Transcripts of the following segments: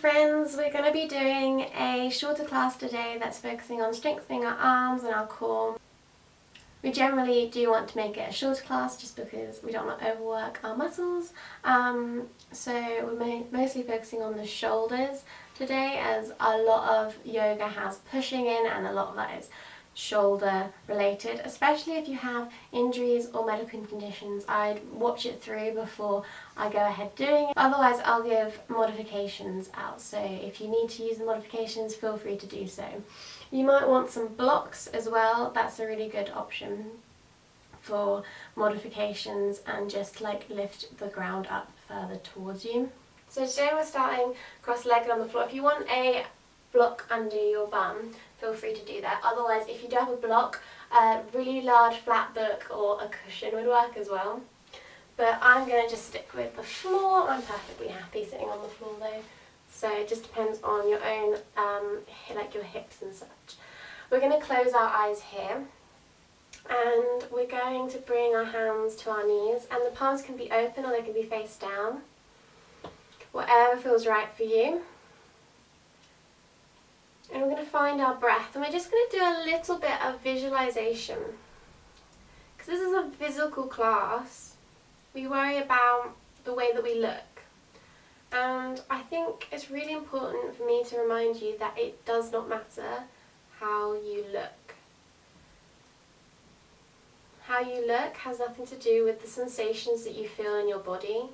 friends, we're going to be doing a shorter class today that's focusing on strengthening our arms and our core. We generally do want to make it a shorter class just because we don't want to overwork our muscles. So we're mostly focusing on the shoulders today, as a lot of yoga has pushing in and a lot of that is shoulder related. Especially if you have injuries or medical conditions, I'd watch it through before I go ahead doing it. Otherwise I'll give modifications out, so if you need to use the modifications, feel free to do so. You might want some blocks as well. That's a really good option for modifications and just like lift the ground up further towards you. So today we're starting cross-legged on the floor. If you want a block under your bum, feel free to do that. Otherwise, if you do have a block, a really large flat book or a cushion would work as well. But I'm going to just stick with the floor. I'm perfectly happy sitting on the floor though. So it just depends on your own, like your hips and such. We're going to close our eyes here. And we're going to bring our hands to our knees, and the palms can be open or they can be face down. Whatever feels right for you. And we're going to find our breath, and we're just going to do a little bit of visualization. Because this is a physical class, we worry about the way that we look. And I think it's really important for me to remind you that it does not matter how you look. How you look has nothing to do with the sensations that you feel in your body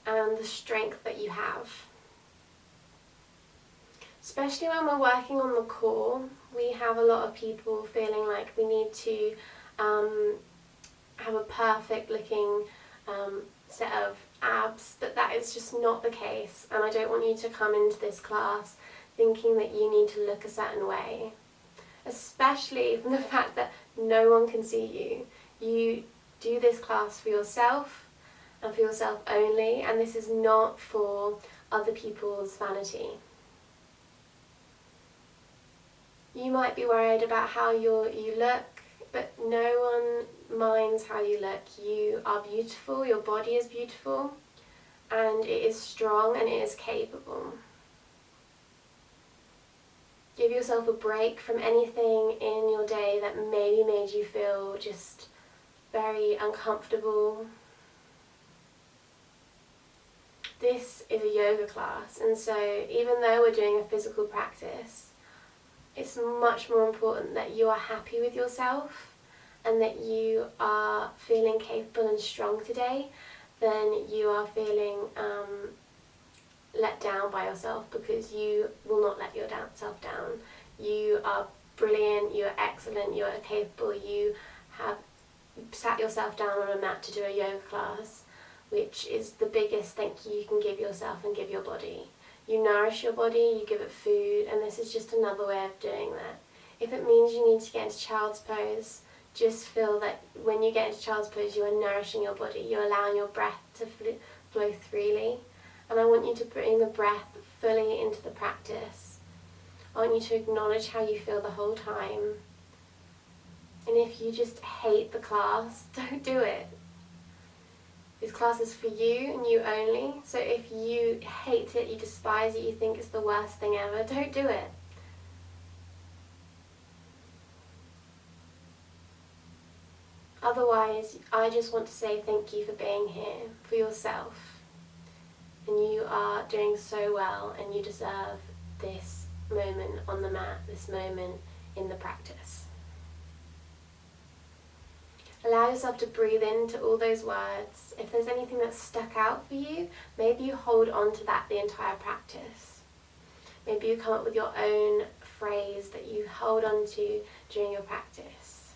and the strength that you have. Especially when we're working on the core, we have a lot of people feeling like we need to have a perfect looking set of abs, but that is just not the case, and I don't want you to come into this class thinking that you need to look a certain way, especially from the fact that no one can see you. You do this class for yourself and for yourself only, and this is not for other people's vanity. You might be worried about how you look, but no one minds how you look. You are beautiful, your body is beautiful, and it is strong and it is capable. Give yourself a break from anything in your day that maybe made you feel just very uncomfortable. This is a yoga class, and so even though we're doing a physical practice, it's much more important that you are happy with yourself and that you are feeling capable and strong today than you are feeling let down by yourself, because you will not let yourself down. You are brilliant, you are excellent, you are capable, you have sat yourself down on a mat to do a yoga class, which is the biggest thank you can give yourself and give your body. You nourish your body, you give it food, and this is just another way of doing that. If it means you need to get into child's pose, just feel that when you get into child's pose, you are nourishing your body. You're allowing your breath to flow freely. And I want you to bring the breath fully into the practice. I want you to acknowledge how you feel the whole time. And if you just hate the class, don't do it. This class is for you and you only, so if you hate it, you despise it, you think it's the worst thing ever, don't do it. Otherwise, I just want to say thank you for being here, for yourself. And you are doing so well, and you deserve this moment on the mat, this moment in the practice. Allow yourself to breathe into all those words. If there's anything that's stuck out for you, maybe you hold on to that the entire practice. Maybe you come up with your own phrase that you hold on to during your practice.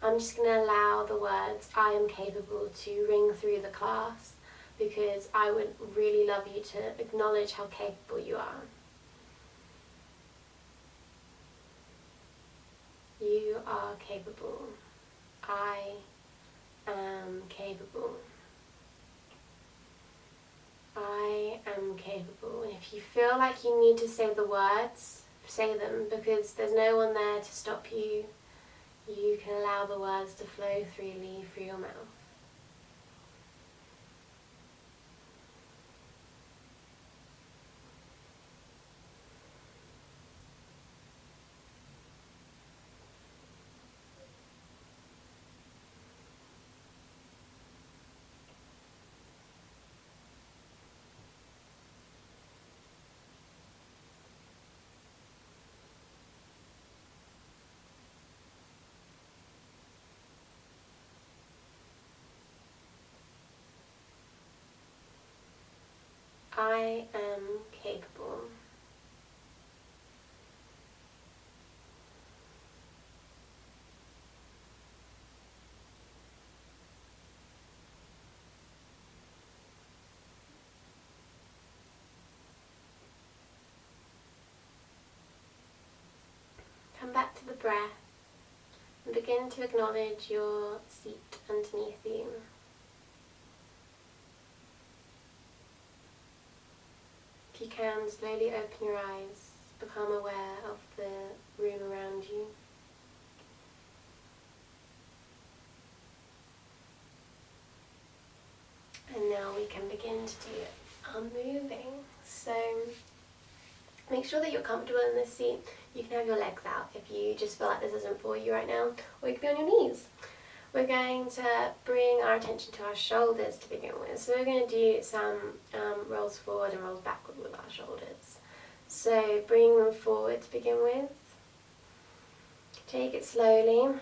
I'm just going to allow the words "I am capable" to ring through the class, because I would really love you to acknowledge how capable you are. You are capable. I am capable. I am capable. And if you feel like you need to say the words, say them, because there's no one there to stop you. You can allow the words to flow freely through your mouth. I am capable. Come back to the breath and begin to acknowledge your seat underneath you. If you can, slowly open your eyes, become aware of the room around you. And now we can begin to do our moving. So make sure that you're comfortable in this seat. You can have your legs out if you just feel like this isn't for you right now, or you can be on your knees. We're going to bring our attention to our shoulders to begin with. So we're going to do some rolls forward and rolls backward with our shoulders. So bring them forward to begin with. Take it slowly.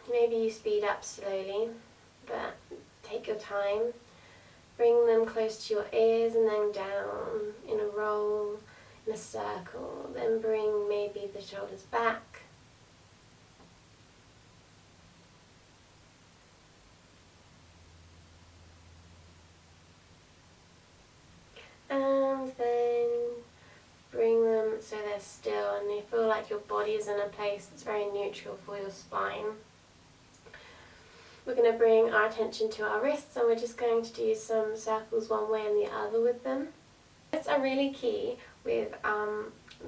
Maybe you speed up slowly, but take your time. Bring them close to your ears and then down in a roll, in a circle. Then bring maybe the shoulders back. And then bring them so they're still and you feel like your body is in a place that's very neutral for your spine. We're going to bring our attention to our wrists and we're just going to do some circles one way and the other with them. Wrists are really key with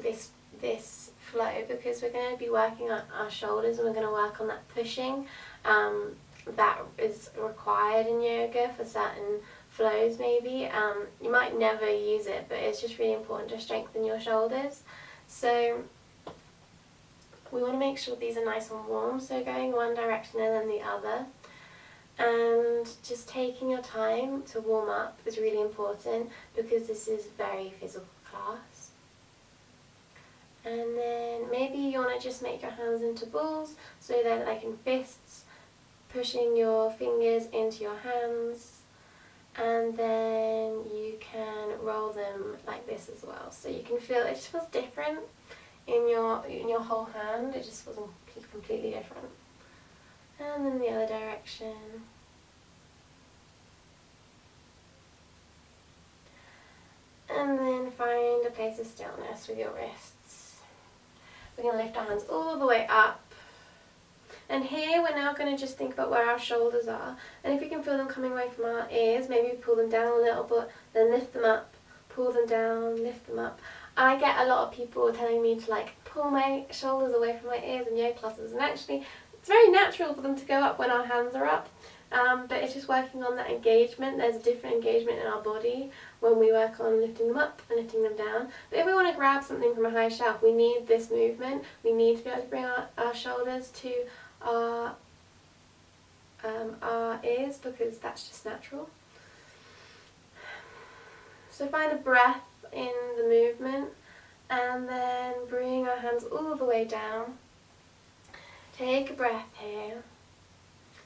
this flow because we're going to be working on our shoulders and we're going to work on that pushing that is required in yoga for certain flows maybe. You might never use it, but it's just really important to strengthen your shoulders. So we want to make sure these are nice and warm, so going one direction and then the other. And just taking your time to warm up is really important because this is a very physical class. And then maybe you want to just make your hands into balls so they're like in fists, pushing your fingers into your hands. And then you can roll them like this as well. So you can feel, it just feels different in your whole hand. It just feels completely different. And then the other direction. And then find a place of stillness with your wrists. We're going to lift our hands all the way up. And here we're now going to just think about where our shoulders are. And if you can feel them coming away from our ears, maybe pull them down a little bit, then lift them up, pull them down, lift them up. I get a lot of people telling me to like pull my shoulders away from my ears in yoga classes, and actually it's very natural for them to go up when our hands are up. But it's just working on that engagement. There's a different engagement in our body when we work on lifting them up and lifting them down. But if we want to grab something from a high shelf, we need this movement. We need to be able to bring our shoulders to our ears because that's just natural. So find a breath in the movement and then bring our hands all the way down. Take a breath here.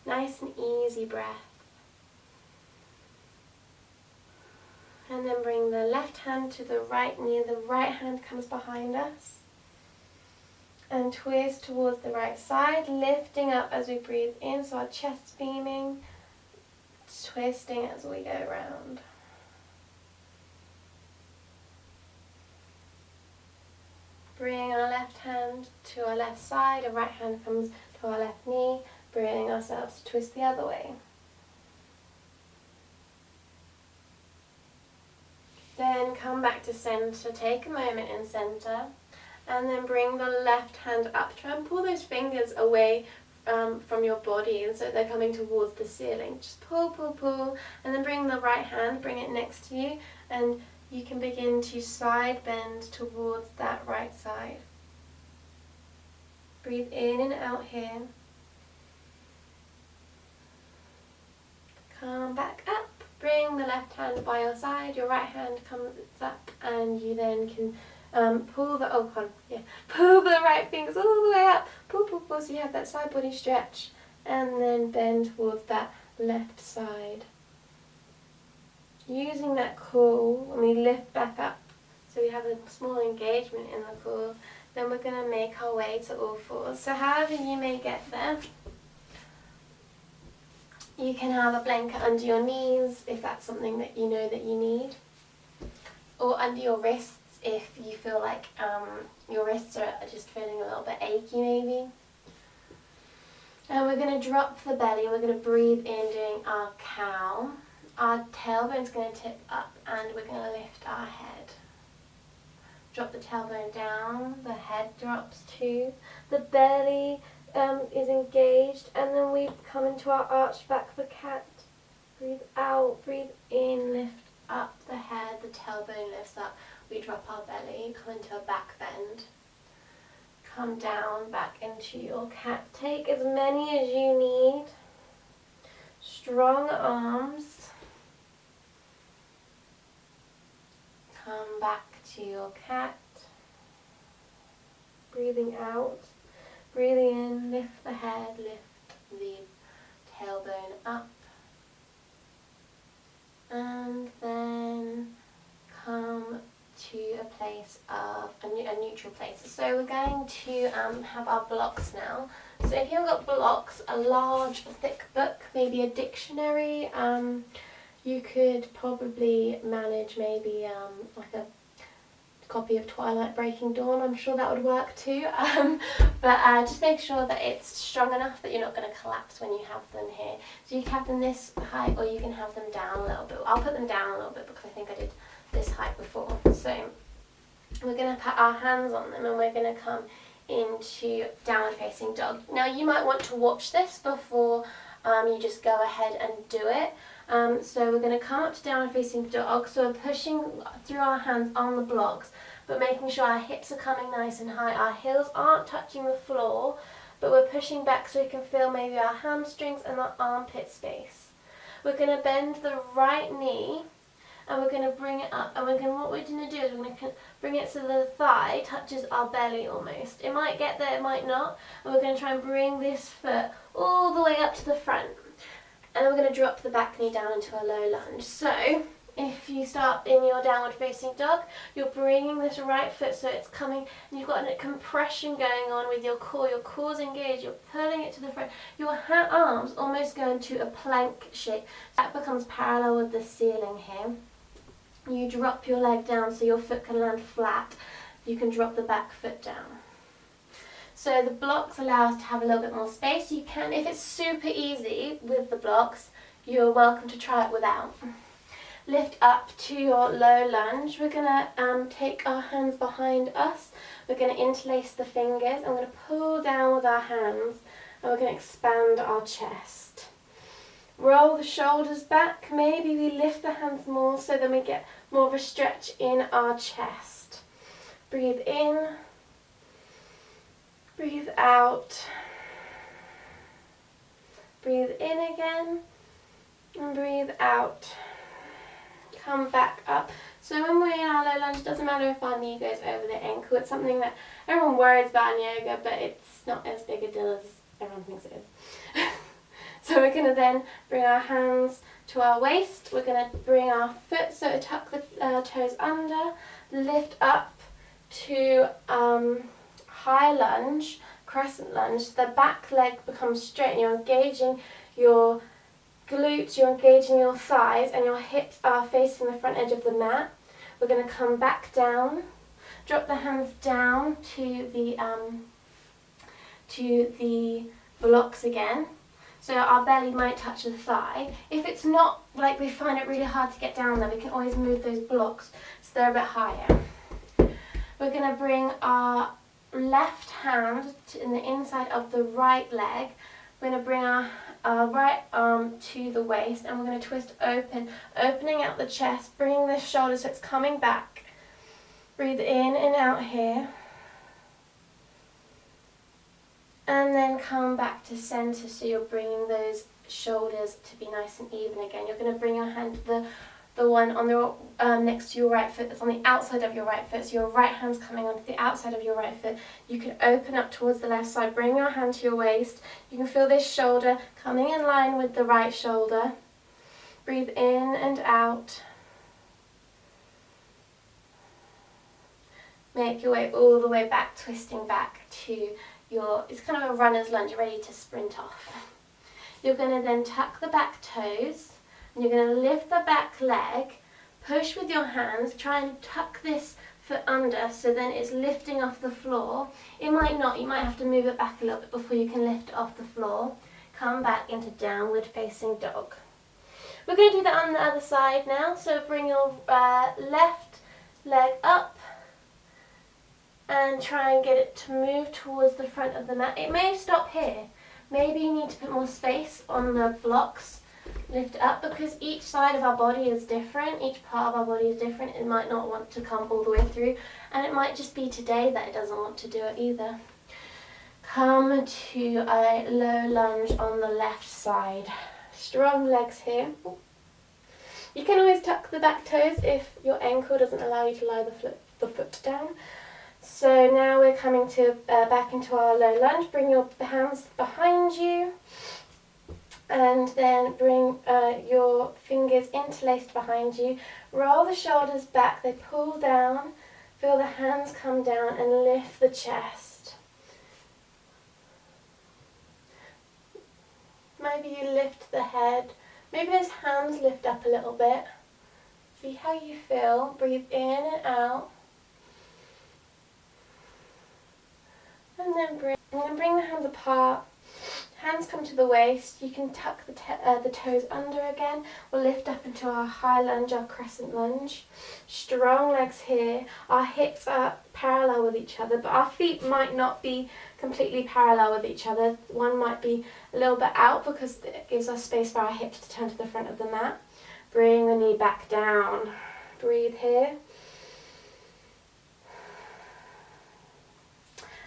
Nice and easy breath. And then bring the left hand to the right knee. The right hand comes behind us. And twist towards the right side, lifting up as we breathe in, so our chest's beaming, twisting as we go around. Bring our left hand to our left side, our right hand comes to our left knee, bring ourselves to twist the other way. Then come back to center, take a moment in center. And then bring the left hand up. Try and pull those fingers away from your body, and so they're coming towards the ceiling. Just pull, pull, pull, and then bring the right hand, bring it next to you, and you can begin to side bend towards that right side. Breathe in and out here. Come back up. Bring the left hand by your side, your right hand comes up, and you then can pull the right fingers all the way up, pull, pull, pull, so you have that side body stretch, and then bend towards that left side. using that core, when we lift back up, so we have a small engagement in the core, then we're going to make our way to all fours. So however you may get there, you can have a blanket under your knees if that's something that you know that you need, or under your wrists if you feel like your wrists are just feeling a little bit achy maybe. And we're going to drop the belly, we're going to breathe in doing our cow. Our tailbone's going to tip up and we're going to lift our head. Drop the tailbone down, the head drops too, the belly is engaged, and then we come into our arched back for cat. Breathe out, breathe in, lift up the head, the tailbone lifts up, we drop our belly, come into a back bend. Come down, back into your cat. Take as many as you need. Strong arms. Come back to your cat. Breathing out. Breathing in, lift the head, lift the tailbone up. And then come to a place of a neutral place. So we're going to have our blocks now. So if you've got blocks, a large thick book, maybe a dictionary, you could probably manage maybe like a copy of Twilight Breaking Dawn. I'm sure that would work too. But just make sure that it's strong enough that you're not going to collapse when you have them here. So you can have them this height or you can have them down a little bit. I'll put them down a little bit because I think I did this height before. So we're going to put our hands on them and we're going to come into downward facing dog. Now you might want to watch this before you just go ahead and do it. So we're going to come up to downward facing dog, so we're pushing through our hands on the blocks but making sure our hips are coming nice and high, our heels aren't touching the floor, but we're pushing back so we can feel maybe our hamstrings and our armpit space. We're going to bend the right knee and we're going to bring it up, and what we're going to do is we're going to bring it so the thigh touches our belly almost. It might get there, it might not, and we're going to try and bring this foot all the way up to the front. And then we're going to drop the back knee down into a low lunge. So if you start in your downward facing dog, you're bringing this right foot so it's coming, and you've got a compression going on with your core's engaged, you're pulling it to the front, your arms almost go into a plank shape. That becomes parallel with the ceiling here. You drop your leg down so your foot can land flat. You can drop the back foot down. So the blocks allow us to have a little bit more space. You can, if it's super easy with the blocks, you're welcome to try it without. Lift up to your low lunge. We're going to take our hands behind us. We're going to interlace the fingers. I'm going to pull down with our hands and we're going to expand our chest. Roll the shoulders back. Maybe we lift the hands more so then we get more of a stretch in our chest. Breathe in. Breathe out. Breathe in again and breathe out. Come back up. So when we're in our low lunge, it doesn't matter if our knee goes over the ankle. It's something that everyone worries about in yoga, but it's not as big a deal as everyone thinks it is. So we're going to then bring our hands to our waist. We're going to bring our foot, so tuck the toes under, lift up to high lunge, crescent lunge. The back leg becomes straight and you're engaging your glutes, you're engaging your thighs, and your hips are facing the front edge of the mat. We're going to come back down, drop the hands down to the blocks again. So our belly might touch the thigh. If it's not, like we find it really hard to get down there, we can always move those blocks so they're a bit higher. We're going to bring our left hand in the inside of the right leg. We're going to bring our right arm to the waist and we're going to twist open, opening out the chest, bringing the shoulder so it's coming back. Breathe in and out here. And then come back to center so you're bringing those shoulders to be nice and even again. You're going to bring your hand to the one on the next to your right foot that's on the outside of your right foot. So your right hand's coming onto the outside of your right foot. You can open up towards the left side. Bring your hand to your waist. You can feel this shoulder coming in line with the right shoulder. Breathe in and out. make your way all the way back, twisting back to it's kind of a runner's lunge, ready to sprint off. You're going to then tuck the back toes, and you're going to lift the back leg, push with your hands, try and tuck this foot under so then it's lifting off the floor. It might not, you might have to move it back a little bit before you can lift it off the floor. Come back into downward facing dog. We're going to do that on the other side now, so bring your left leg up and try and get it to move towards the front of the mat. It may stop here. Maybe you need to put more space on the blocks. Lift it up because each side of our body is different. Each part of our body is different. It might not want to come all the way through, and it might just be today that it doesn't want to do it either. Come to a low lunge on the left side. Strong legs here. You can always tuck the back toes if your ankle doesn't allow you to lie the foot down. So now we're coming to back into our low lunge. Bring your hands behind you, and then bring your fingers interlaced behind you. Roll the shoulders back, they pull down. Feel the hands come down and lift the chest. Maybe you lift the head. Maybe those hands lift up a little bit. See how you feel. Breathe in and out. And then bring the hands apart. Hands come to the waist. You can tuck the toes under again. We'll lift up into our high lunge, our crescent lunge. Strong legs here. Our hips are parallel with each other, but our feet might not be completely parallel with each other. One might be a little bit out because it gives us space for our hips to turn to the front of the mat. Bring the knee back down. Breathe here.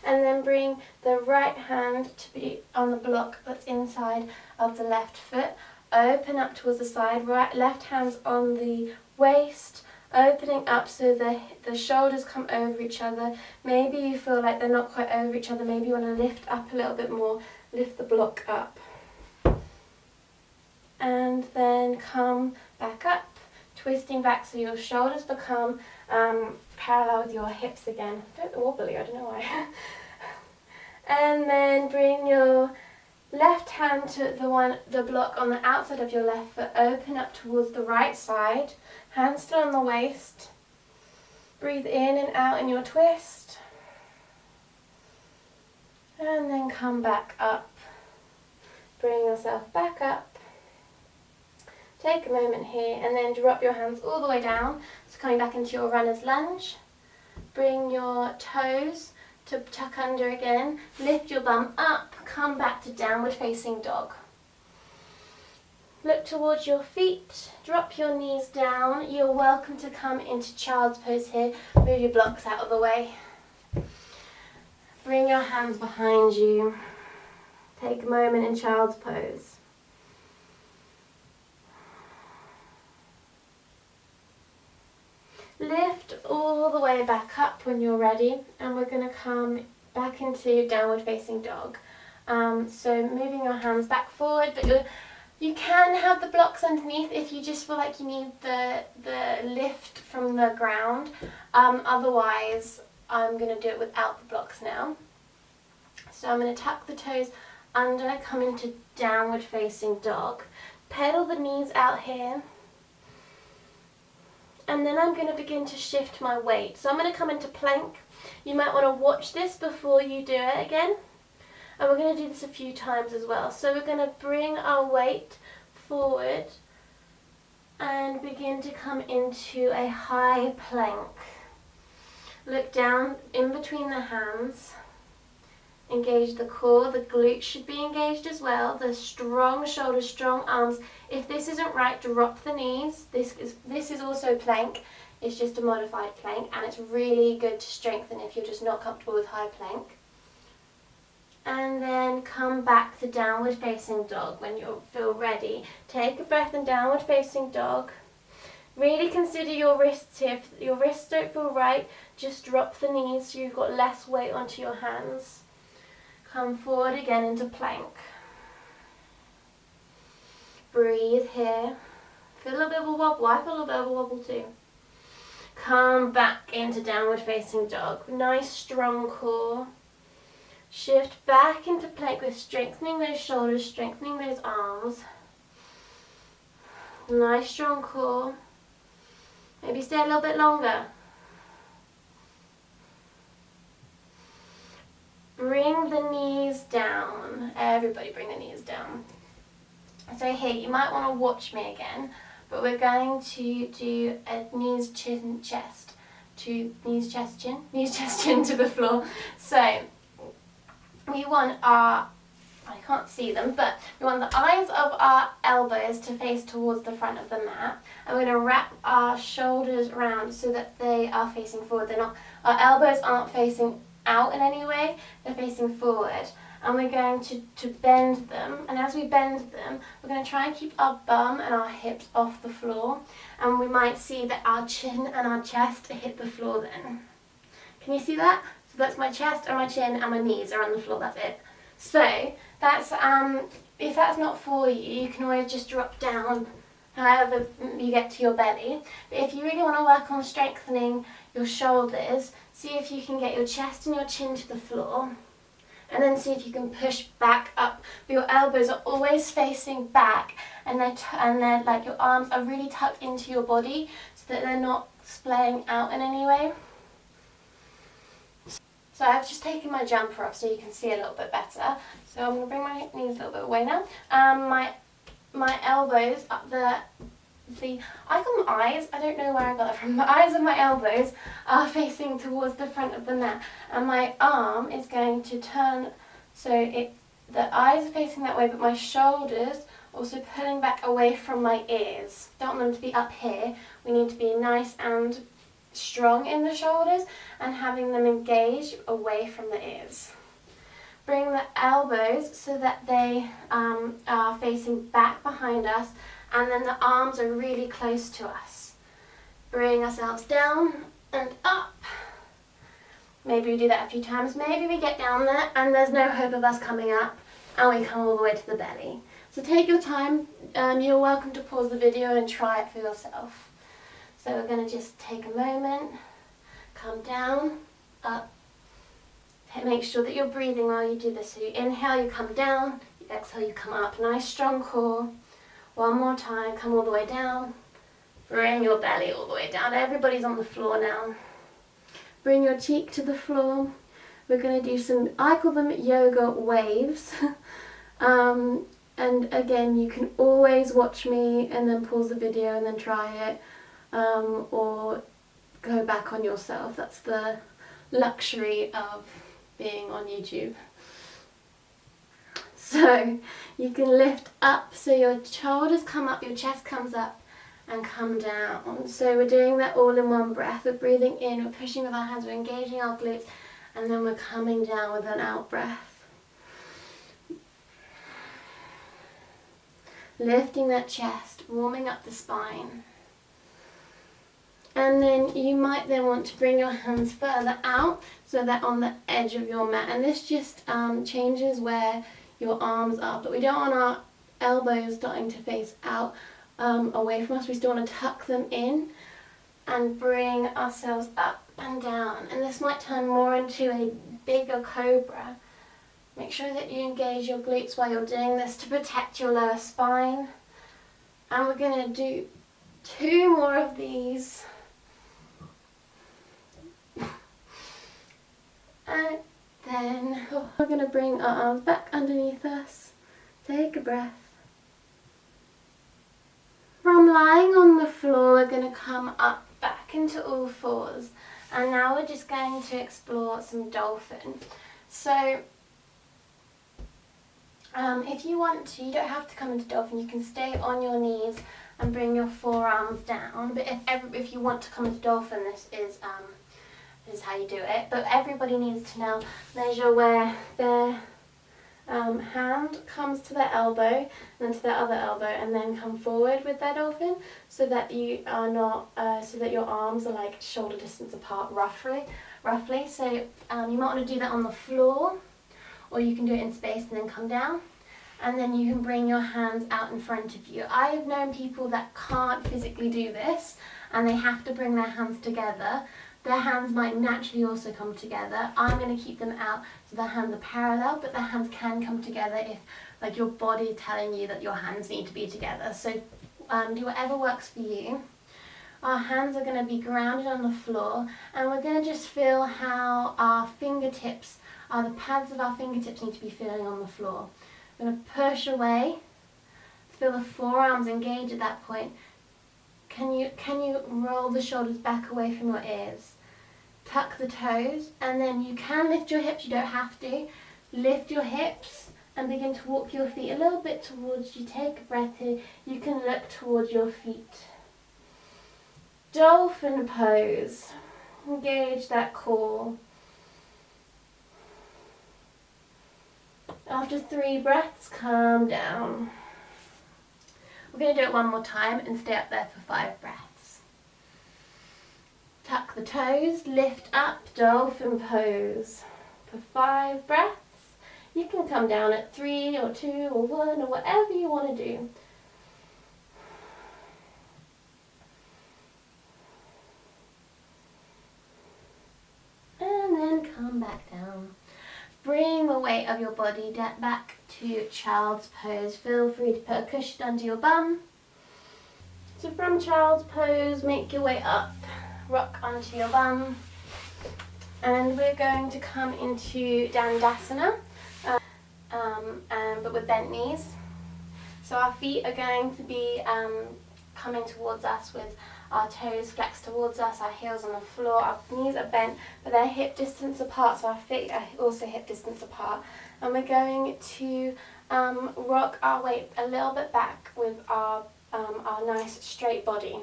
And then bring the right hand to be on the block that's inside of the left foot. Open up towards the side. Left hand's on the waist, opening up so the shoulders come over each other. Maybe you feel like they're not quite over each other. Maybe you want to lift up a little bit more. Lift the block up. And then come back up, twisting back so your shoulders become parallel with your hips again. A bit wobbly, I don't know why. And then bring your left hand to the block on the outside of your left foot. Open up towards the right side. Hands still on the waist. Breathe in and out in your twist. And then come back up. Bring yourself back up. Take a moment here and then drop your hands all the way down. So coming back into your runner's lunge. Bring your toes to tuck under again. Lift your bum up. Come back to downward facing dog. Look towards your feet. Drop your knees down. You're welcome to come into child's pose here. Move your blocks out of the way. Bring your hands behind you. Take a moment in child's pose. Lift all the way back up when you're ready, and we're going to come back into downward facing dog. So moving your hands back forward, but you can have the blocks underneath if you just feel like you need the lift from the ground. Otherwise, I'm going to do it without the blocks now. So I'm going to tuck the toes under, come into downward facing dog. Pedal the knees out here. And then I'm going to begin to shift my weight. So I'm going to come into plank. You might want to watch this before you do it again. And we're going to do this a few times as well. So we're going to bring our weight forward and begin to come into a high plank. Look down in between the hands. Engage the core, the glutes should be engaged as well. The strong shoulders, strong arms. If this isn't right, drop the knees. This is also plank. It's just a modified plank, and it's really good to strengthen if you're just not comfortable with high plank. And then come back to downward facing dog when you feel ready. Take a breath in downward facing dog. Really consider your wrists here. If your wrists don't feel right, just drop the knees so you've got less weight onto your hands. Come forward again into plank. Breathe here. Feel a little bit of a wobble. I feel a little bit of a wobble too. Come back into downward facing dog. Nice strong core. Shift back into plank with strengthening those shoulders, strengthening those arms. Nice strong core. Maybe stay a little bit longer. Bring the knees down. Everybody bring the knees down. So here, you might want to watch me again, but we're going to do a knees, chin, chest. To knees, chest, chin. Knees, chest, chin to the floor. So we want our, I can't see them, but we want the eyes of our elbows to face towards the front of the mat. And we're going to wrap our shoulders around so that they are facing forward. They're not, our elbows aren't facing out in any way, they're facing forward. And we're going to bend them, and as we bend them, we're going to try and keep our bum and our hips off the floor. And we might see that our chin and our chest hit the floor then. Can you see that? So that's my chest and my chin and my knees are on the floor, that's it. So that's if that's not for you, you can always just drop down however you get to your belly. But if you really want to work on strengthening your shoulders, see if you can get your chest and your chin to the floor, and then see if you can push back up. But your elbows are always facing back, and they're like your arms are really tucked into your body so that they're not splaying out in any way. So I've just taken my jumper off so you can see a little bit better. So I'm going to bring my knees a little bit away now. My elbows, I call them eyes, I don't know where I got that from. The eyes of my elbows are facing towards the front of the mat, and my arm is going to turn so the eyes are facing that way, but my shoulders also pulling back away from my ears. Don't want them to be up here. We need to be nice and strong in the shoulders and having them engage away from the ears. Bring the elbows so that they are facing back behind us, and then the arms are really close to us. Bring ourselves down and up. Maybe we do that a few times. Maybe we get down there and there's no hope of us coming up and we come all the way to the belly. So take your time. You're welcome to pause the video and try it for yourself. So we're going to just take a moment, come down, up. Make sure that you're breathing while you do this. So you inhale, you come down, you exhale, you come up. Nice strong core. One more time, come all the way down. Bring your belly all the way down. Everybody's on the floor now. Bring your cheek to the floor. We're going to do some, I call them yoga waves. And again, you can always watch me and then pause the video and then try it. Or go back on yourself. That's the luxury of being on YouTube. So you can lift up so your shoulders come up, your chest comes up and come down. So we're doing that all in one breath. We're breathing in, we're pushing with our hands, we're engaging our glutes, and then we're coming down with an out breath. Lifting that chest, warming up the spine. And then you might then want to bring your hands further out so they're on the edge of your mat. And this just changes where your arms are, but we don't want our elbows starting to face out away from us. We still want to tuck them in and bring ourselves up and down. And this might turn more into a bigger cobra. Make sure that you engage your glutes while you're doing this to protect your lower spine. And we're going to do 2 more of these. And then we're going to bring our arms back underneath us. Take a breath. From lying on the floor, we're going to come up back into all fours. And now we're just going to explore some dolphin. So if you want to, you don't have to come into dolphin. You can stay on your knees and bring your forearms down. But if you want to come into dolphin, this is how you do it. But everybody needs to now measure where their hand comes to their elbow, and then to their other elbow, and then come forward with their dolphin, so that you are not, so that your arms are like shoulder distance apart, roughly. So you might want to do that on the floor, or you can do it in space and then come down. And then you can bring your hands out in front of you. I've known people that can't physically do this, and they have to bring their hands together. Their hands might naturally also come together. I'm going to keep them out so their hands are parallel, but their hands can come together if like your body is telling you that your hands need to be together. So do whatever works for you. Our hands are going to be grounded on the floor, and we're going to just feel how our fingertips, the pads of our fingertips need to be feeling on the floor. We're going to push away, feel the forearms engage at that point. Can you roll the shoulders back away from your ears? Tuck the toes, and then you can lift your hips, you don't have to. Lift your hips and begin to walk your feet a little bit towards you. Take a breath here. You can look towards your feet. Dolphin pose. Engage that core. After 3 breaths, calm down. We're going to do it one more time and stay up there for 5 breaths. Tuck the toes, lift up, dolphin pose for 5 breaths. You can come down at 3 or 2 or 1 or whatever you want to do. And then come back down. Bring the weight of your body back to child's pose. Feel free to put a cushion under your bum. So from child's pose, make your way up, rock onto your bum. And we're going to come into Dandasana, but with bent knees. So our feet are going to be coming towards us with our toes flexed towards us, our heels on the floor, our knees are bent, but they're hip distance apart, so our feet are also hip distance apart. And we're going to rock our weight a little bit back with our nice straight body.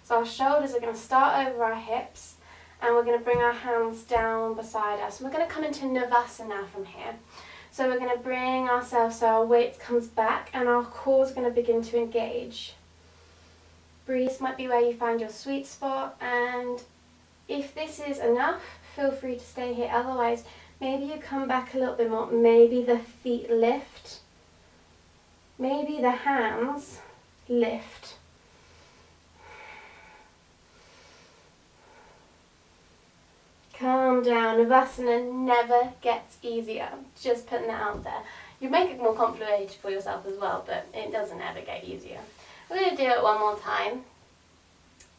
So our shoulders are going to start over our hips, and we're going to bring our hands down beside us. We're going to come into Navasana from here. So we're going to bring ourselves so our weight comes back and our core is going to begin to engage. Breathe might be where you find your sweet spot, and if this is enough, feel free to stay here. Otherwise, maybe you come back a little bit more. Maybe the feet lift. Maybe the hands lift. Calm down. Navasana never gets easier. Just putting that out there. You make it more complicated for yourself as well, but it doesn't ever get easier. We're going to do it one more time.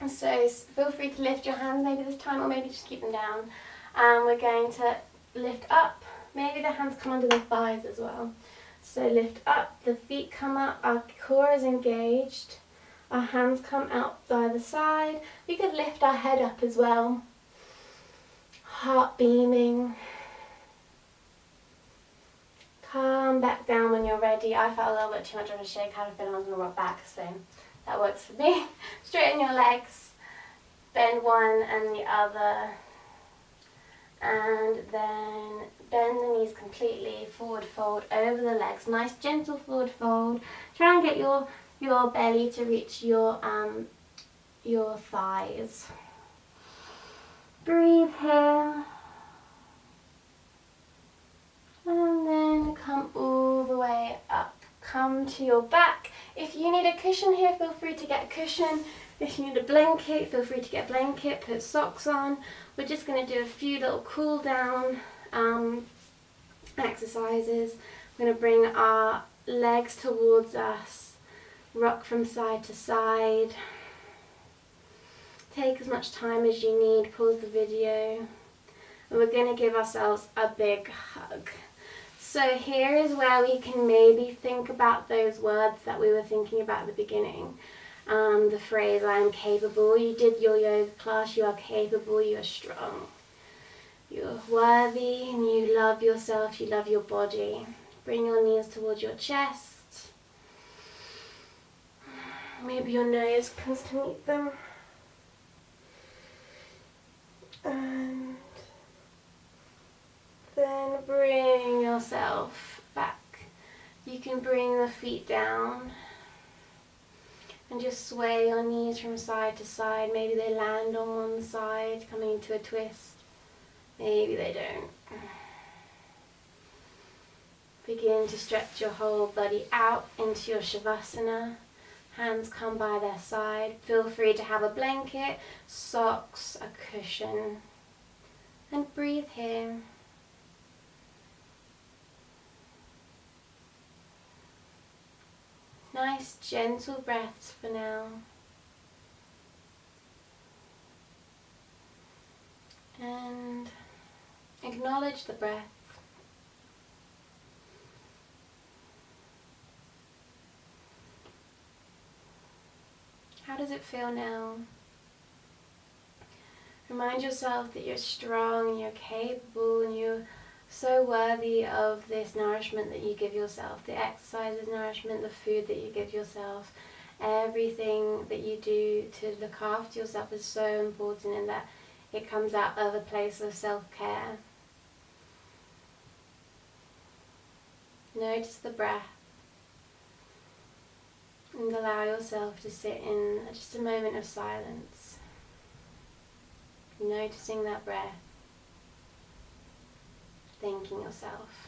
So feel free to lift your hands maybe this time, or maybe just keep them down. And we're going to lift up. Maybe the hands come under the thighs as well. So lift up, the feet come up, our core is engaged. Our hands come out by the side. We could lift our head up as well. Heart beaming. Calm back down when you're ready. I felt a little bit too much of a shake. I had a feeling I was going to rock back, so that works for me. Straighten your legs. Bend one and the other. And then bend the knees completely. Forward fold over the legs. Nice gentle forward fold. Try and get your belly to reach your thighs. Breathe here. And then come all the way up. Come to your back. If you need a cushion here, feel free to get a cushion. If you need a blanket, feel free to get a blanket, put socks on. We're just going to do a few little cool down exercises. We're going to bring our legs towards us, rock from side to side. Take as much time as you need, pause the video. And we're going to give ourselves a big hug. So here is where we can maybe think about those words that we were thinking about at the beginning. The phrase, I am capable. You did your yoga class, you are capable, you are strong. You're worthy and you love yourself, you love your body. Bring your knees towards your chest. Maybe your nose comes to meet them. And then bring yourself back. You can bring the feet down and just sway your knees from side to side. Maybe they land on one side, coming into a twist. Maybe they don't. Begin to stretch your whole body out into your Shavasana. Hands come by their side. Feel free to have a blanket, socks, a cushion, and breathe here. Nice gentle breaths for now. And acknowledge the breath. How does it feel now? Remind yourself that you're strong and you're capable and you're so worthy of this nourishment that you give yourself. The exercises, nourishment, the food that you give yourself. Everything that you do to look after yourself is so important, in that it comes out of a place of self-care. Notice the breath. And allow yourself to sit in just a moment of silence. Noticing that breath. Thanking yourself.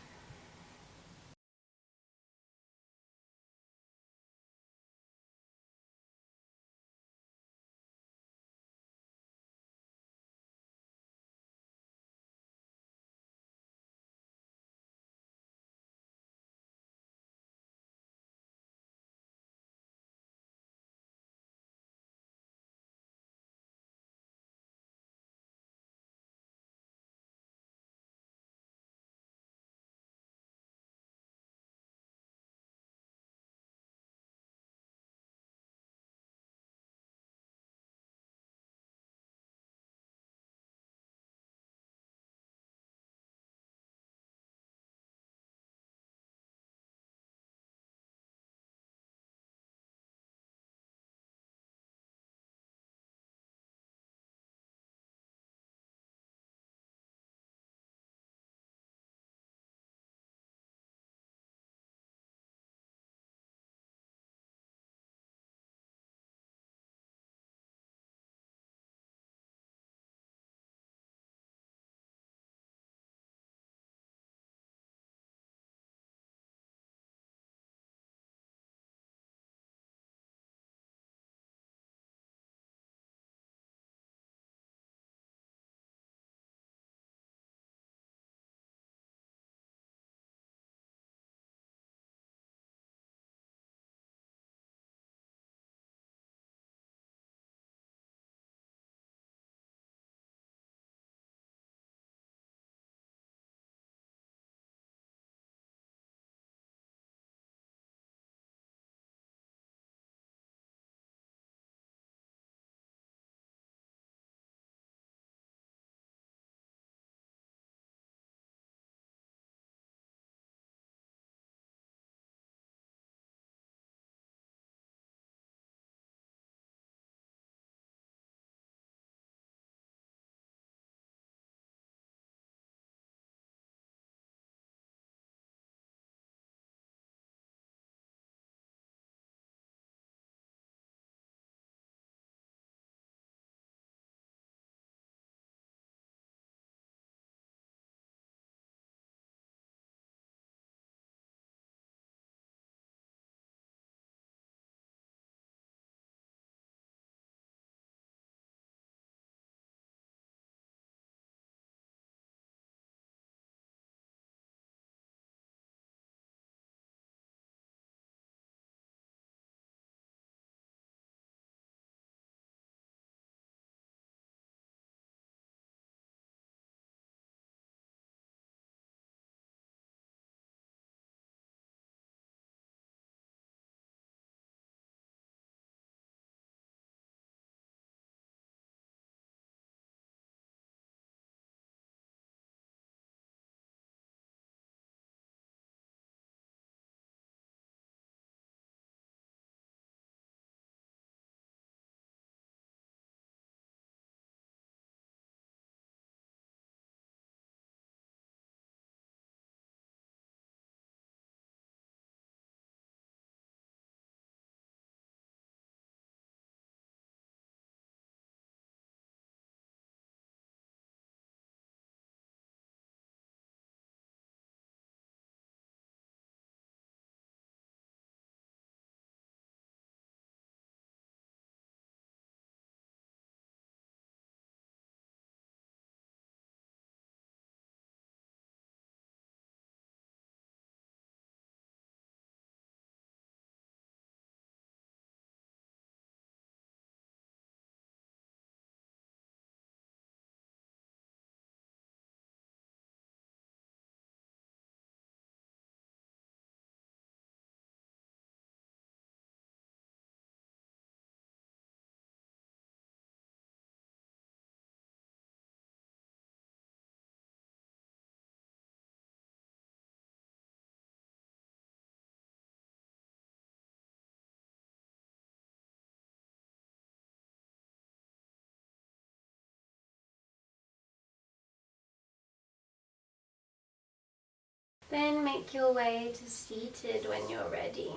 Then make your way to seated when you're ready.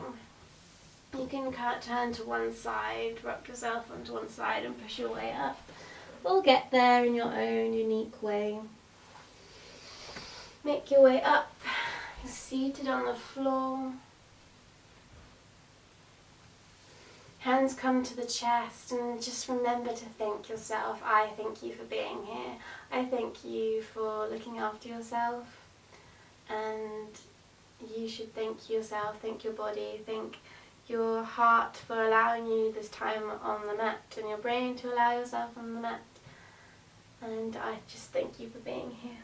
You can turn to one side, rock yourself onto one side and push your way up. Or get there in your own unique way. Make your way up, seated on the floor. Hands come to the chest, and just remember to thank yourself. I thank you for being here. I thank you for looking after yourself. And you should thank yourself, thank your body, thank your heart for allowing you this time on the mat, and your brain to allow yourself on the mat. And I just thank you for being here.